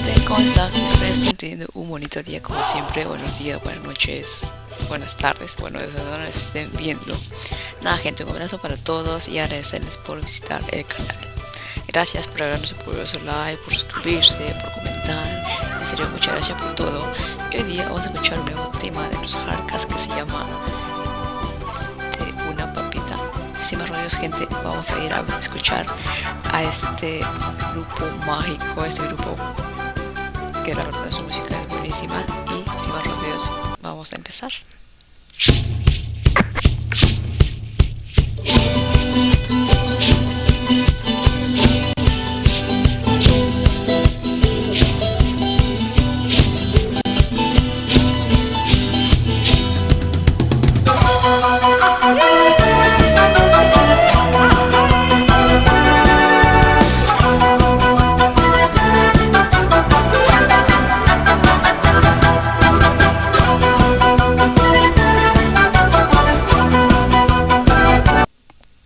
gente, ¿cómo están? Espero estén teniendo un bonito día como siempre. Buenos días, buenas noches, buenas tardes. Bueno, desde donde nos estén viendo. Nada, gente, un abrazo para todos y agradecerles por visitar el canal. Gracias por darnos su poderoso like, por suscribirse, por comentar. En serio, muchas gracias por todo. Y hoy día vamos a escuchar un nuevo tema de los Hardcast que se llama De una papita. Sin más rodeos, gente, vamos a ir a escuchar a este grupo mágico, este grupo que la verdad su música es buenísima. Y sin más rodeos, vamos a empezar.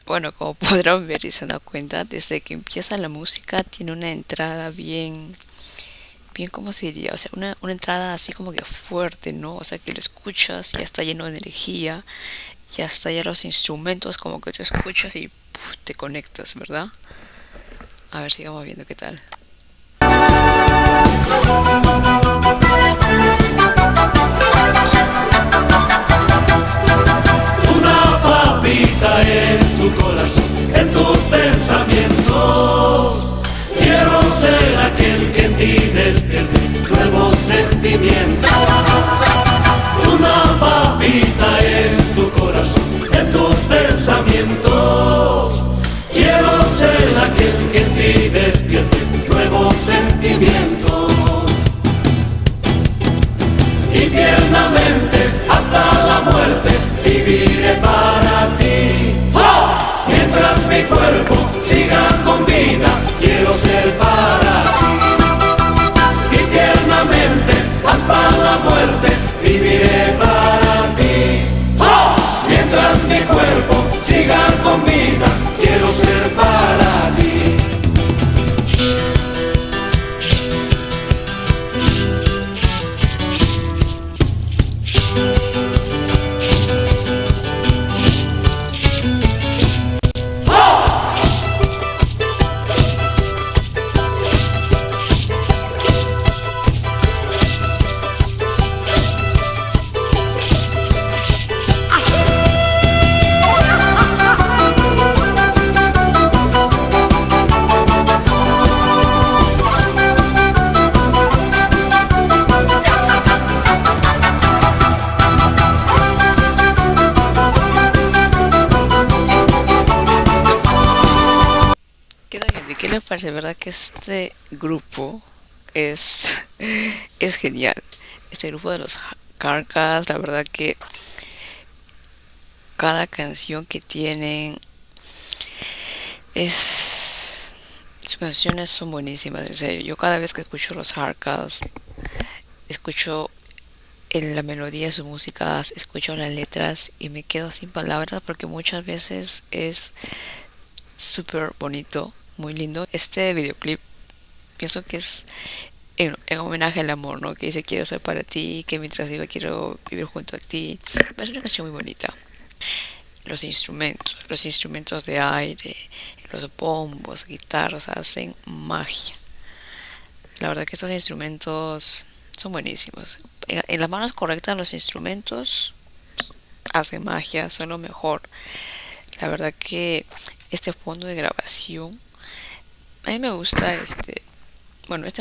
Bueno, como podrán ver y se dan cuenta, desde que empieza la música tiene una entrada bien, ¿cómo se diría? O sea, una entrada así como que fuerte, ¿no? O sea, que lo escuchas, ya está lleno de energía, ya está ya los instrumentos, como que te escuchas y ¡puf! Te conectas, ¿verdad? A ver, sigamos viendo qué tal. Una papita en tu corazón, en tus pensamientos. Quiero ser aquel que en ti despierte nuevos sentimientos. Una papita en tu corazón, en tus pensamientos. Quiero ser aquel que en ti despierte nuevos sentimientos. Y tiernamente hasta la muerte viviré para ti. ¡Oh! Mientras mi cuerpo siga con vida, quiero ser para ti. Y tiernamente hasta la muerte viviré para ti. ¡Oh! Mientras mi cuerpo siga con vida, quiero ser para ti. ¿Qué les parece? ¿Verdad que este grupo es, es genial? Este grupo de los Carcas, la verdad que cada canción que tienen es... Sus canciones son buenísimas, en serio. Yo cada vez que escucho los Hardcast, escucho en la melodía de sus músicas, escucho las letras y me quedo sin palabras porque muchas veces es súper bonito, muy lindo. Este videoclip pienso que es en homenaje al amor, ¿no? Que dice quiero ser para ti, que mientras viva quiero vivir junto a ti. Es una canción muy bonita. Los instrumentos de aire, los bombos, guitarras hacen magia. La verdad que estos instrumentos son buenísimos. En las manos correctas los instrumentos hacen magia, son lo mejor. La verdad que este fondo de grabación, a mí me gusta este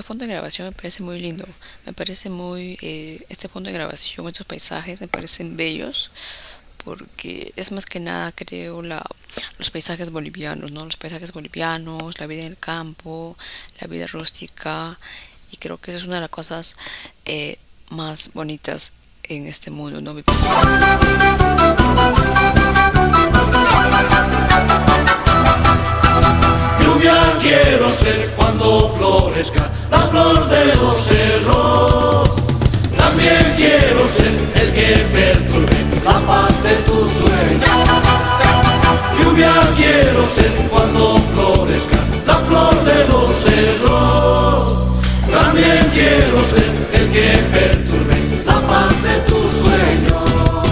fondo de grabación me parece muy lindo. Me parece muy, este fondo de grabación, estos paisajes me parecen bellos. Porque es más que nada, creo, los paisajes bolivianos, ¿no? Los paisajes bolivianos, la vida en el campo, la vida rústica. Y creo que esa es una de las cosas más bonitas en este mundo, ¿no? Lluvia quiero ser cuando florezca la flor de los cerros. También quiero ser el que perturbe la paz de tus sueños. Lluvia quiero ser cuando florezca la flor de los cerros. También que perturben la paz de tus sueños.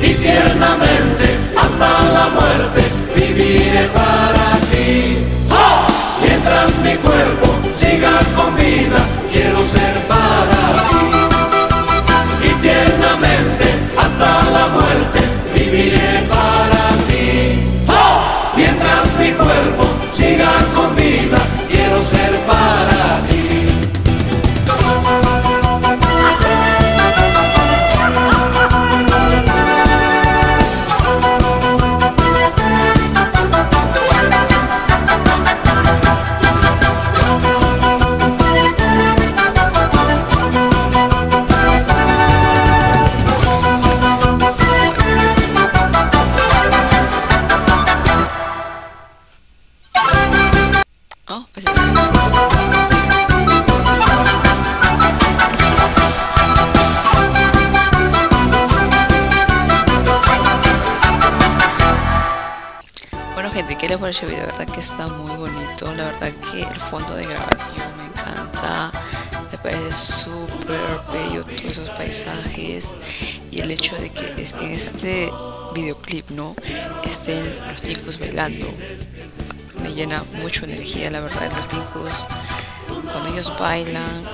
Y tiernamente hasta la muerte viviré para ti. ¡Oh! Mientras mi cuerpo siga con vida, quiero ser para ti. Y tiernamente hasta la muerte viviré para ti. ¡Oh! Mientras mi cuerpo siga con vida, quiero ser para ti. Oh, pues bueno, gente, ¿qué les pareció el video? La verdad que está muy bonito. La verdad que el fondo de grabación me encanta. Me parece súper bello todos esos paisajes. Y el hecho de que en este videoclip, ¿no?, estén los ticos bailando, me llena mucho energía. La verdad, los ticos, cuando ellos bailan,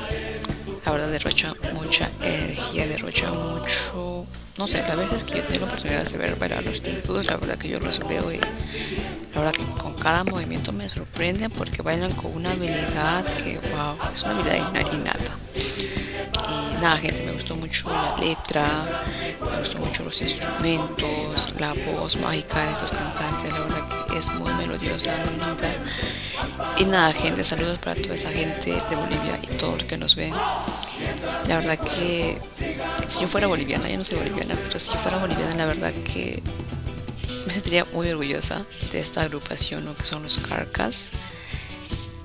la verdad derrochan mucha energía, derrochan mucho, no sé, las veces que yo tengo la oportunidad de ver bailar a los ticos, la verdad que yo los veo y la verdad que con cada movimiento me sorprenden porque bailan con una habilidad que, wow, es una habilidad innata. Y nada, gente, me gustó mucho la letra, me gustó mucho los instrumentos, la voz mágica de estos cantantes, la verdad que es muy melodiosa, muy linda. Y nada, gente, saludos para toda esa gente de Bolivia y todos los que nos ven. La verdad que si yo fuera boliviana, yo no soy boliviana, pero si yo fuera boliviana, la verdad que me sentiría muy orgullosa de esta agrupación, ¿no?, que son los Carcas.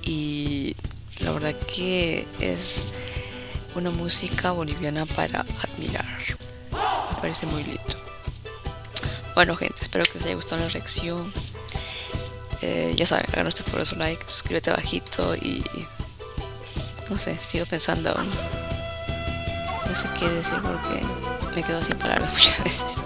Y la verdad que es una música boliviana para admirar. Me parece muy lindo. Bueno, gente, espero que les haya gustado la reacción. Ya saben, hagan nuestro poderoso like, suscríbete abajito y no sé, sigo pensando aún. No sé qué decir porque me quedo sin palabras muchas veces.